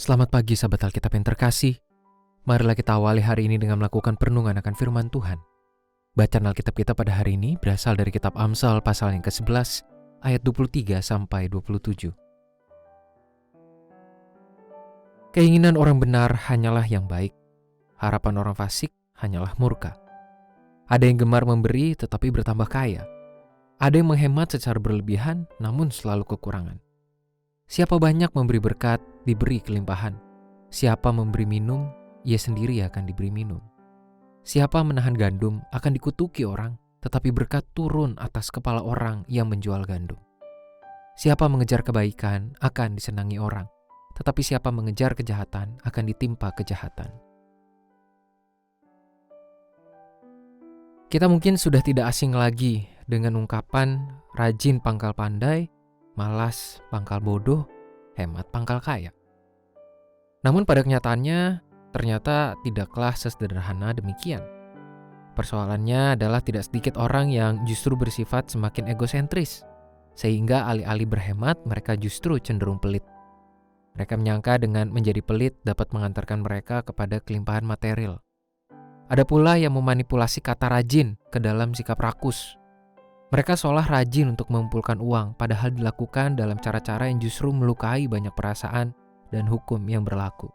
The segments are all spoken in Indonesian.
Selamat pagi sahabat Alkitab yang terkasih. Marilah kita awali hari ini dengan melakukan perenungan akan firman Tuhan. Bacaan Alkitab kita pada hari ini berasal dari kitab Amsal pasal yang ke-11 ayat 23 sampai 27. Keinginan orang benar hanyalah yang baik, harapan orang fasik hanyalah murka. Ada yang gemar memberi tetapi bertambah kaya. Ada yang menghemat secara berlebihan namun selalu kekurangan. Siapa banyak memberi berkat, diberi kelimpahan. Siapa memberi minum, ia sendiri akan diberi minum. Siapa menahan gandum akan dikutuki orang, tetapi berkat turun atas kepala orang yang menjual gandum. Siapa mengejar kebaikan akan disenangi orang, tetapi siapa mengejar kejahatan akan ditimpa kejahatan. Kita mungkin sudah tidak asing lagi dengan ungkapan rajin pangkal pandai, malas pangkal bodoh, hemat pangkal kaya. Namun pada kenyataannya, ternyata tidaklah sesederhana demikian. Persoalannya adalah tidak sedikit orang yang justru bersifat semakin egosentris, sehingga alih-alih berhemat, mereka justru cenderung pelit. Mereka menyangka dengan menjadi pelit dapat mengantarkan mereka kepada kelimpahan material. Ada pula yang memanipulasi kata rajin ke dalam sikap rakus. Mereka seolah rajin untuk mengumpulkan uang, padahal dilakukan dalam cara-cara yang justru melukai banyak perasaan dan hukum yang berlaku.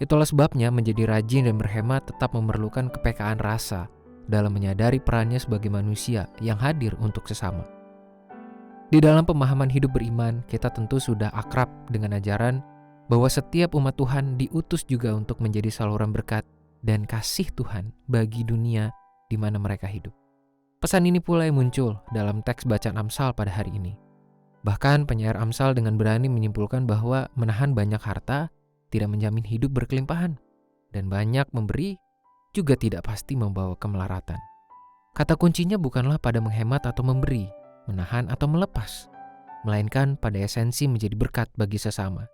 Itulah sebabnya menjadi rajin dan berhemat tetap memerlukan kepekaan rasa dalam menyadari perannya sebagai manusia yang hadir untuk sesama. Di dalam pemahaman hidup beriman, kita tentu sudah akrab dengan ajaran bahwa setiap umat Tuhan diutus juga untuk menjadi saluran berkat dan kasih Tuhan bagi dunia di mana mereka hidup. Pesan ini pula yang muncul dalam teks bacaan Amsal pada hari ini. Bahkan penyair Amsal dengan berani menyimpulkan bahwa menahan banyak harta tidak menjamin hidup berkelimpahan, dan banyak memberi juga tidak pasti membawa kemelaratan. Kata kuncinya bukanlah pada menghemat atau memberi, menahan atau melepas, melainkan pada esensi menjadi berkat bagi sesama.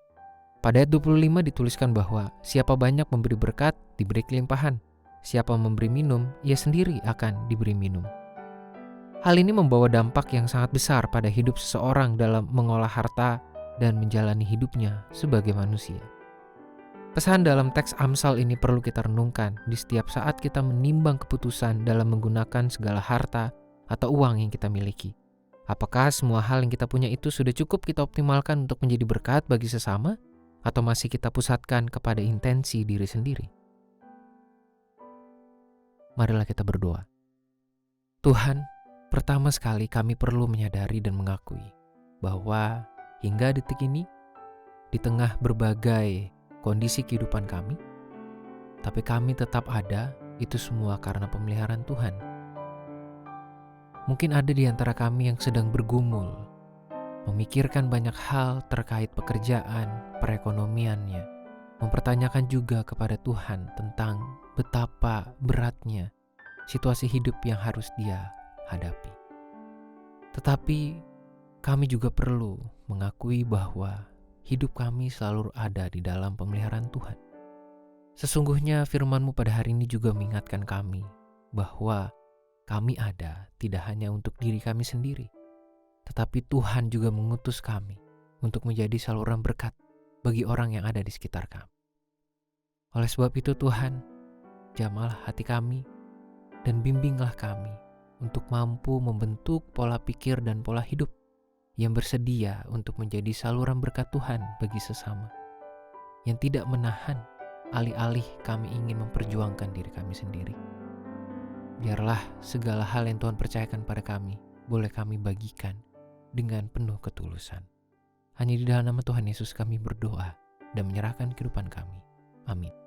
Pada ayat 25 dituliskan bahwa siapa banyak memberi berkat, diberi kelimpahan. Siapa memberi minum, ia sendiri akan diberi minum. Hal ini membawa dampak yang sangat besar pada hidup seseorang dalam mengolah harta dan menjalani hidupnya sebagai manusia. Pesan dalam teks Amsal ini perlu kita renungkan di setiap saat kita menimbang keputusan dalam menggunakan segala harta atau uang yang kita miliki. Apakah semua hal yang kita punya itu sudah cukup kita optimalkan untuk menjadi berkat bagi sesama? Atau masih kita pusatkan kepada intensi diri sendiri? Marilah kita berdoa. Tuhan, pertama sekali kami perlu menyadari dan mengakui bahwa hingga detik ini, di tengah berbagai kondisi kehidupan kami, tapi kami tetap ada, itu semua karena pemeliharaan Tuhan. Mungkin ada di antara kami yang sedang bergumul, memikirkan banyak hal terkait pekerjaan, perekonomiannya, mempertanyakan juga kepada Tuhan tentang betapa beratnya situasi hidup yang harus dia hadapi. Tetapi kami juga perlu mengakui bahwa hidup kami selalu ada di dalam pemeliharaan Tuhan. Sesungguhnya firman-Mu pada hari ini juga mengingatkan kami bahwa kami ada tidak hanya untuk diri kami sendiri, tetapi Tuhan juga mengutus kami untuk menjadi saluran berkat bagi orang yang ada di sekitar kami. Oleh sebab itu Tuhan, jamalah hati kami dan bimbinglah kami untuk mampu membentuk pola pikir dan pola hidup yang bersedia untuk menjadi saluran berkat Tuhan bagi sesama, yang tidak menahan alih-alih kami ingin memperjuangkan diri kami sendiri. Biarlah segala hal yang Tuhan percayakan pada kami boleh kami bagikan dengan penuh ketulusan. Hanya di dalam nama Tuhan Yesus kami berdoa dan menyerahkan kehidupan kami. Amin.